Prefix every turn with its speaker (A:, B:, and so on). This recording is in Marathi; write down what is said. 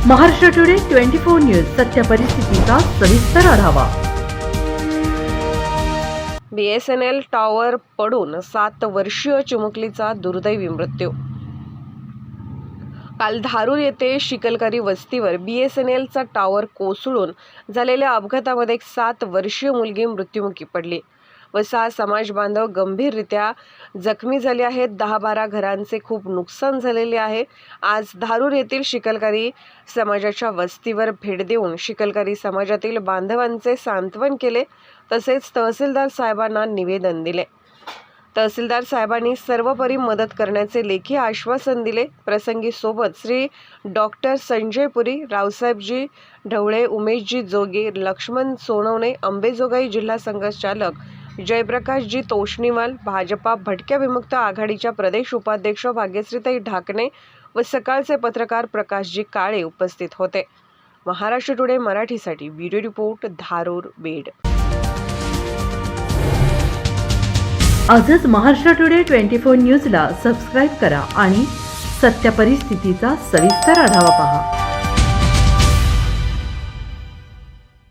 A: महाराष्ट्र टुडे 24 न्यूज सत्य परिस्थितीचा सविस्तर आढावा।
B: BSNL टॉवर पडून 7 वर्षीय चिमुकलीचा दुर्दैवी मृत्यू। काल धारूर येथे शिकलकरी वस्तीवर BSNLचा टॉवर कोसळून झालेल्या अपघातामध्ये एक 7 वर्षीय मुलगी मृत्युमुखी पडली व 6 समाज बांधव गंभीररित्या जखमी झाले आहेत। 10-12 घरांचे खूप नुकसान झालेले आहे। आज धारूर येथील शिकलकरी समाजाच्या वस्तीवर भेट देऊन शिकलकरी समाजातील बांधवांचे सांत्वन केले, तसेच तहसीलदार साहेबांना निवेदन दिले। तहसीलदार साहेबांनी सर्वपरी मदत करण्याचे लेखी आश्वासन दिले। प्रसंगी सोबत श्री डॉक्टर संजय पुरी, रावसाहेबजी ढवळे, उमेशजी जोगे, लक्ष्मण सोनवणे, अंबेजोगाई जिल्हा संघचालक जयप्रकाशजी तोष्णीवाल, भाजपा भटक्या विमुक्त आघाडीच्या प्रदेश उपाध्यक्ष भाग्यश्रीताई ढाकणे व सकाळचे पत्रकार प्रकाशजी काळे उपस्थित होते। महाराष्ट्र टुडे मराठीसाठी ब्युरो रिपोर्ट, धारूर, बीड।
A: आजच महाराष्ट्र टुडे 24 न्यूजला सबस्क्राईब करा आणि सत्य परिस्थितीचा सविस्तर आढावा पहा।